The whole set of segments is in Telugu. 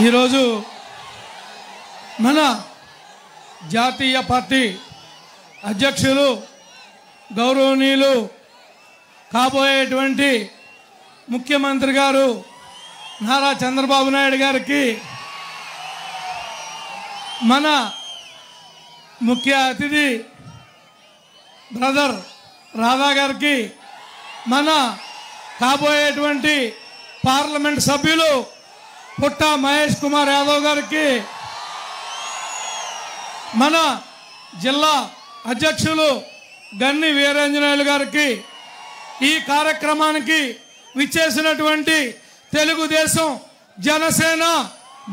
ఈరోజు మన జాతీయ పార్టీ అధ్యక్షులు గౌరవనీయులు కాబోయేటువంటి ముఖ్యమంత్రి గారు నారా చంద్రబాబు నాయుడు గారికి మన ముఖ్య అతిథి బ్రదర్ రాధా గారికి మన కాబోయేటువంటి పార్లమెంట్ సభ్యులు పుట్ట మహేష్ కుమార్ యాదవ్ గారికి మన జిల్లా అధ్యక్షులు గన్ని వీరాంజనేయులు గారికి ఈ కార్యక్రమానికి విచ్చేసినటువంటి తెలుగుదేశం జనసేన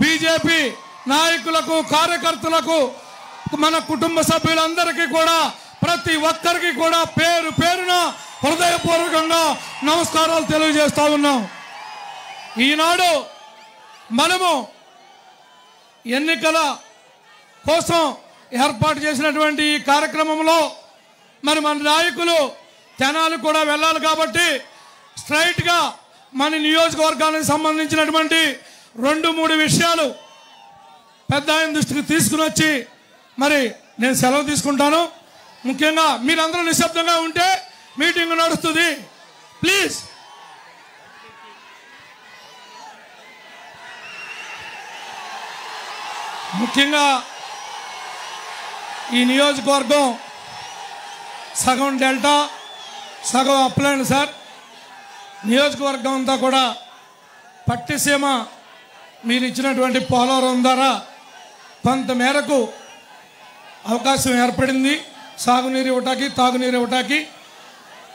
బీజేపీ నాయకులకు కార్యకర్తలకు మన కుటుంబ సభ్యులందరికీ కూడా ప్రతి ఒక్కరికి కూడా పేరు పేరున హృదయపూర్వకంగా నమస్కారాలు తెలియజేస్తా ఉన్నాం. ఈనాడు మనము ఎన్నికల కోసం ఏర్పాటు చేసినటువంటి ఈ కార్యక్రమంలో మరి మన నాయకులు తెనాలి కూడా వెళ్ళాలి కాబట్టి స్ట్రైట్గా మన నియోజకవర్గానికి సంబంధించినటువంటి 2-3 విషయాలు పెద్ద ఆయన దృష్టికి తీసుకుని వచ్చి మరి నేను సెలవు తీసుకుంటాను. ముఖ్యంగా మీరందరూ నిశ్శబ్దంగా ఉంటే మీటింగ్ నడుస్తుంది. ప్లీజ్. ముఖ్యంగా ఈ నియోజకవర్గం సగం డెల్టా సగం అప్లైన్ సార్. నియోజకవర్గం అంతా కూడా పట్టిసీమ మీరు ఇచ్చినటువంటి పోలవరం ద్వారా కొంత మేరకు అవకాశం ఏర్పడింది సాగునీరు ఇవ్వటానికి తాగునీరు ఇవ్వటానికి.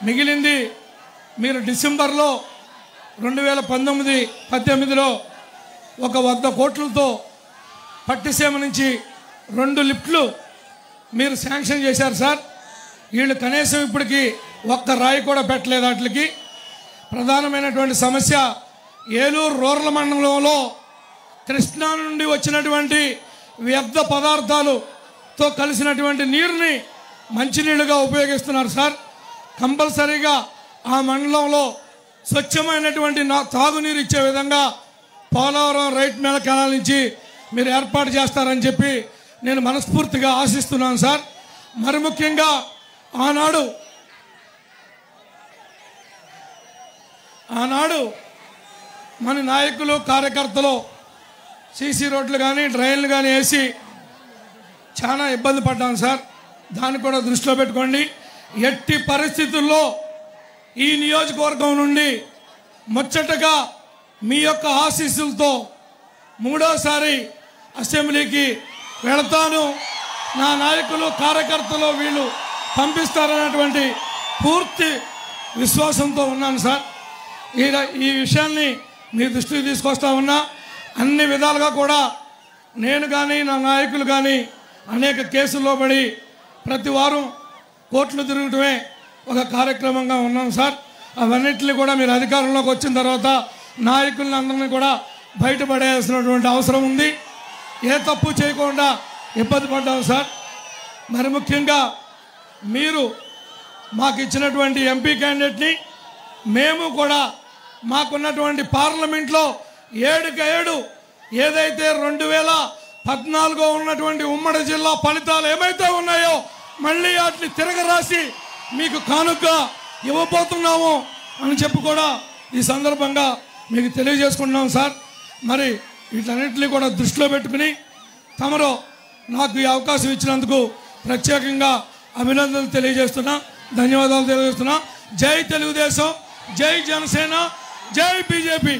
మిగిలింది మీరు డిసెంబర్లో 2019-18లో 100 కోట్లతో పట్టిసీమ నుంచి 2 లిఫ్ట్లు మీరు శాంక్షన్ చేశారు సార్. వీళ్ళు కనీసం ఇప్పటికి 1 రాయి కూడా పెట్టలేదు. వాటికి ప్రధానమైనటువంటి సమస్య ఏలూరు రూరల్ మండలంలో కృష్ణా నుండి వచ్చినటువంటి వ్యర్థ పదార్థాలతో కలిసినటువంటి నీరుని మంచినీళ్ళుగా ఉపయోగిస్తున్నారు సార్. కంపల్సరీగా ఆ మండలంలో స్వచ్ఛమైనటువంటి తాగునీరు ఇచ్చే విధంగా పోలవరం రైట్ మేల కెనాల్ నుంచి మీరు ఏర్పాటు చేస్తారని చెప్పి నేను మనస్ఫూర్తిగా ఆశిస్తున్నాను సార్. మరి ముఖ్యంగా ఆనాడు మన నాయకులు కార్యకర్తలు సీసీ రోడ్లు కానీ డ్రైన్లు కానీ వేసి చాలా ఇబ్బంది పడ్డాం సార్. దాన్ని కూడా దృష్టిలో పెట్టుకోండి. ఎట్టి పరిస్థితుల్లో ఈ నియోజకవర్గం నుండి ముచ్చటగా మీ యొక్క ఆశీస్సులతో 3వసారి అసెంబ్లీకి వెళతాను. నా నాయకులు కార్యకర్తలు వీళ్ళు పంపిస్తారన్నటువంటి పూర్తి విశ్వాసంతో ఉన్నాను సార్. ఈ విషయాన్ని మీ దృష్టికి తీసుకొస్తా ఉన్నా. అన్ని విధాలుగా కూడా నేను కానీ నా నాయకులు కానీ అనేక కేసుల్లో పడి ప్రతి వారం కోర్టులు తిరగటమే ఒక కార్యక్రమంగా ఉన్నాం సార్. అవన్నిటిని కూడా మీరు అధికారంలోకి వచ్చిన తర్వాత నాయకులను అందరినీ కూడా బయటపడేయాల్సినటువంటి అవసరం ఉంది. ఏ తప్పు చేయకుండా ఇబ్బంది పడ్డాం సార్. మరి ముఖ్యంగా మీరు మాకు ఇచ్చినటువంటి ఎంపీ క్యాండిడేట్ని మేము కూడా మాకున్నటువంటి పార్లమెంట్లో 7 ఏదైతే 2014 ఉన్నటువంటి ఉమ్మడి జిల్లా ఫలితాలు ఏమైతే ఉన్నాయో మళ్ళీ వాటిని తిరగరాసి మీకు కానుకగా ఇవ్వబోతున్నాము అని చెప్పి కూడా ఈ సందర్భంగా మీకు తెలియజేసుకుంటున్నాం సార్. మరి వీటన్నిటిని కూడా దృష్టిలో పెట్టుకుని తమరు నాకు ఈ అవకాశం ఇచ్చినందుకు ప్రత్యేకంగా అభినందనలు తెలియజేస్తున్నా, ధన్యవాదాలు తెలియజేస్తున్నా. జై తెలుగుదేశం, జై జనసేన, జై బీజేపీ.